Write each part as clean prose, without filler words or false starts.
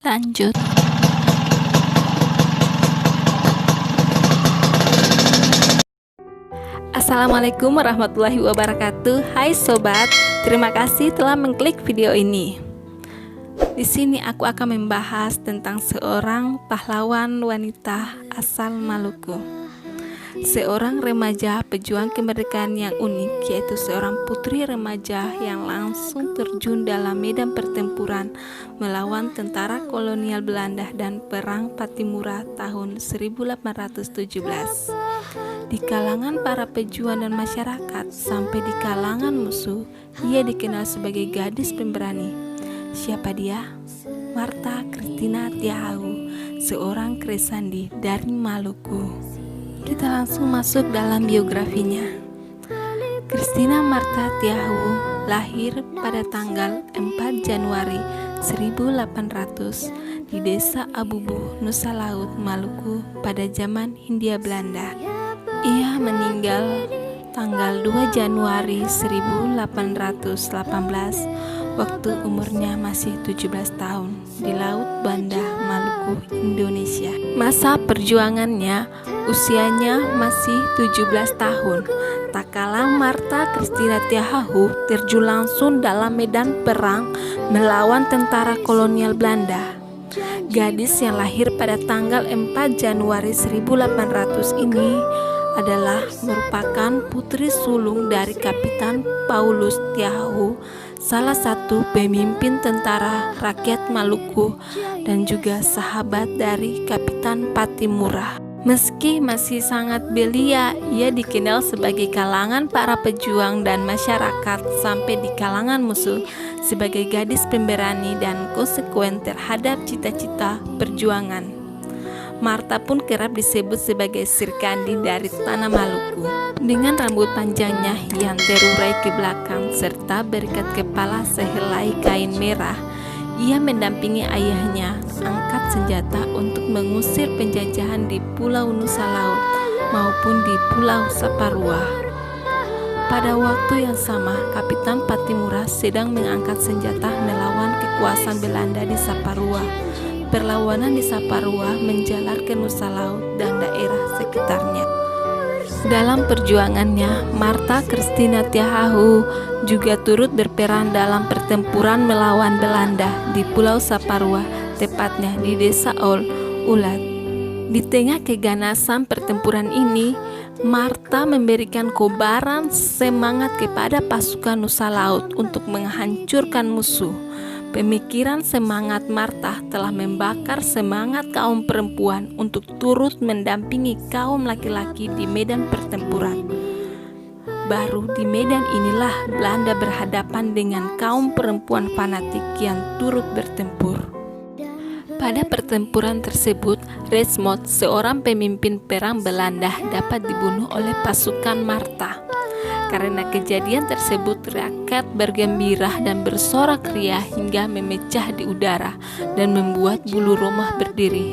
Lanjut. Assalamualaikum warahmatullahi wabarakatuh. Hai sobat, terima kasih telah mengklik video ini. Di sini aku akan membahas tentang seorang pahlawan wanita asal Maluku. Seorang remaja pejuang kemerdekaan yang unik, yaitu seorang putri remaja yang langsung terjun dalam medan pertempuran melawan tentara kolonial Belanda dan Perang Pattimura tahun 1817. Di kalangan para pejuang dan masyarakat sampai di kalangan musuh, ia dikenal sebagai gadis pemberani. Siapa dia? Martha Christina Tiahahu, seorang Kresandi dari Maluku. Kita langsung masuk dalam biografinya. Christina Martha Tiahahu lahir pada tanggal 4 Januari 1800 di Desa Abubu, Nusa Laut, Maluku pada zaman Hindia Belanda. Ia meninggal tanggal 2 Januari 1818 waktu umurnya masih 17 tahun di Laut Banda, Maluku, Indonesia. Masa perjuangannya, usianya masih 17 tahun. Tak kalah Martha Christina Tiahahu terjun langsung dalam medan perang melawan tentara kolonial Belanda. Gadis yang lahir pada tanggal 4 Januari 1800 ini adalah merupakan putri sulung dari Kapitan Paulus Tiahahu, salah satu pemimpin tentara rakyat Maluku dan juga sahabat dari Kapitan Pattimura. Meski masih sangat belia, ia dikenal sebagai kalangan para pejuang dan masyarakat sampai di kalangan musuh sebagai gadis pemberani dan konsekuen terhadap cita-cita perjuangan. Martha pun kerap disebut sebagai Sirkandi dari tanah Maluku. Dengan rambut panjangnya yang terurai ke belakang serta berikat kepala sehelai kain merah, ia mendampingi ayahnya angkat senjata untuk mengusir penjajahan di Pulau Nusa Laut maupun di Pulau Saparua. Pada waktu yang sama, Kapitan Pattimura sedang mengangkat senjata melawan kekuasaan Belanda di Saparua. Perlawanan di Saparua menjalar ke Nusa Laut dan daerah sekitarnya. Dalam perjuangannya, Martha Christina Tiahahu juga turut berperan dalam pertempuran melawan Belanda di Pulau Saparua, tepatnya di Desa Ulat. Di tengah keganasan pertempuran ini, Martha memberikan kobaran semangat kepada pasukan Nusa Laut untuk menghancurkan musuh. Pemikiran semangat Martha telah membakar semangat kaum perempuan untuk turut mendampingi kaum laki-laki di medan pertempuran. Baru di medan inilah Belanda berhadapan dengan kaum perempuan fanatik yang turut bertempur. Pada pertempuran tersebut, Resmod, seorang pemimpin perang Belanda, dapat dibunuh oleh pasukan Martha. Karena kejadian tersebut, rakyat bergembira dan bersorak riang hingga memecah di udara dan membuat bulu roma berdiri,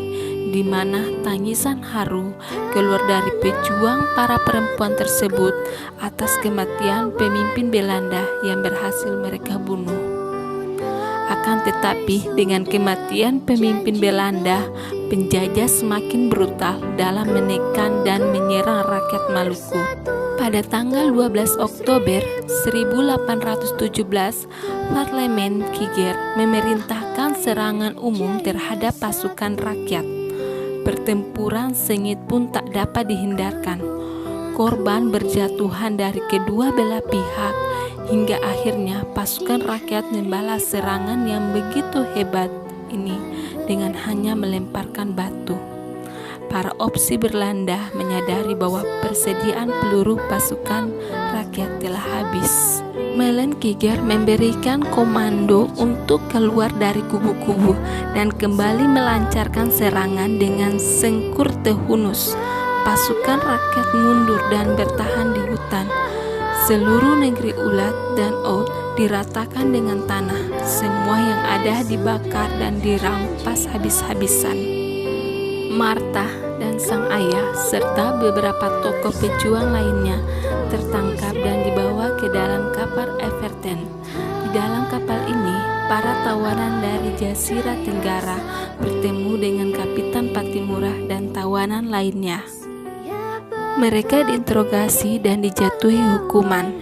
di mana tangisan haru keluar dari pejuang para perempuan tersebut atas kematian pemimpin Belanda yang berhasil mereka bunuh. Akan tetapi, dengan kematian pemimpin Belanda, penjajah semakin brutal dalam menekan dan menyerang rakyat Maluku. Pada tanggal 12 Oktober 1817, Parlemen Kiger memerintahkan serangan umum terhadap pasukan rakyat. Pertempuran sengit pun tak dapat dihindarkan. Korban berjatuhan dari kedua belah pihak, hingga akhirnya pasukan rakyat membalas serangan yang begitu hebat ini dengan hanya melemparkan batu. Para opsi Belanda menyadari bahwa persediaan peluru pasukan rakyat telah habis. Melen Kiger memberikan komando untuk keluar dari kubu-kubu dan kembali melancarkan serangan dengan sengkur tehunus. Pasukan rakyat mundur dan bertahan di hutan. Seluruh negeri Ulat dan Oud diratakan dengan tanah. Semua yang ada dibakar dan dirampas habis-habisan. Martha dan sang ayah serta beberapa tokoh pejuang lainnya tertangkap dan dibawa ke dalam kapal Everton. Di dalam kapal ini para tawanan dari Jazirah Tenggara bertemu dengan Kapitan Patimura dan tawanan lainnya. Mereka diinterogasi dan dijatuhi hukuman.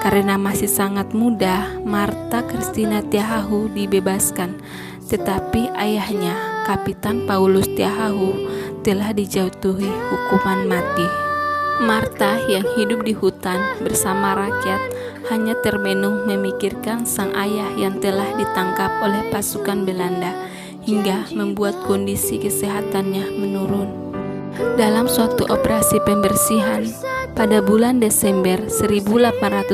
Karena masih sangat muda, Martha Christina Tiahahu dibebaskan, tetapi ayahnya, Kapitan Paulus Tiahahu, telah dijatuhi hukuman mati. Martha yang hidup di hutan bersama rakyat hanya termenung memikirkan sang ayah yang telah ditangkap oleh pasukan Belanda hingga membuat kondisi kesehatannya menurun. Dalam suatu operasi pembersihan pada bulan Desember 1817,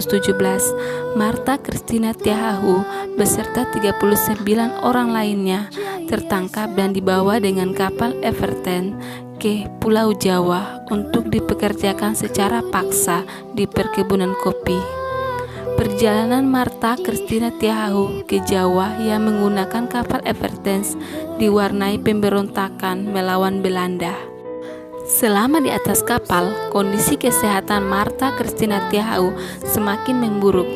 Martha Christina Tiahahu beserta 39 orang lainnya tertangkap dan dibawa dengan kapal Everton ke Pulau Jawa untuk dipekerjakan secara paksa di perkebunan kopi. Perjalanan Martha Christina Tiahahu ke Jawa yang menggunakan kapal Everton diwarnai pemberontakan melawan Belanda. Selama di atas kapal, kondisi kesehatan Martha Christina Tiahahu semakin memburuk.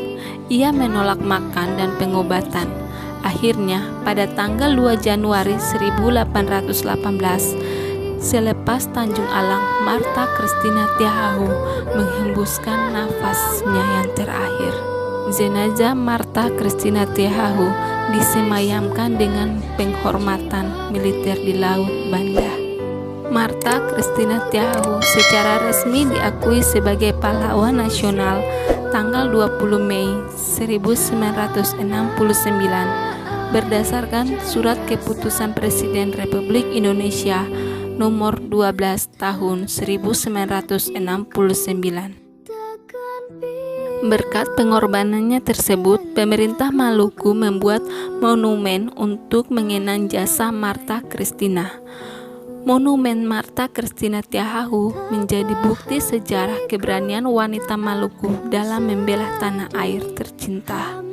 Ia menolak makan dan pengobatan. Akhirnya, pada tanggal 2 Januari 1818, selepas Tanjung Alang, Martha Christina Tiahahu menghembuskan nafasnya yang terakhir. Jenazah Martha Christina Tiahahu disemayamkan dengan penghormatan militer di Laut Banda. Martha Christina Tiahahu secara resmi diakui sebagai pahlawan nasional tanggal 20 Mei 1969 berdasarkan Surat Keputusan Presiden Republik Indonesia nomor 12 tahun 1969. Berkat pengorbanannya tersebut, pemerintah Maluku membuat monumen untuk mengenang jasa Martha Christina. Monumen Martha Christina Tiahahu menjadi bukti sejarah keberanian wanita Maluku dalam membela tanah air tercinta.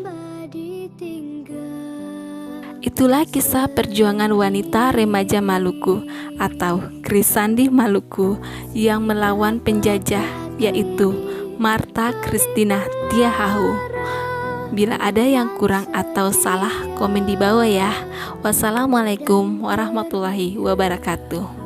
Itulah kisah perjuangan wanita remaja Maluku atau Krisandi Maluku yang melawan penjajah, yaitu Martha Christina Tiahahu. Bila ada yang kurang atau salah, komen di bawah ya. Wassalamualaikum warahmatullahi wabarakatuh.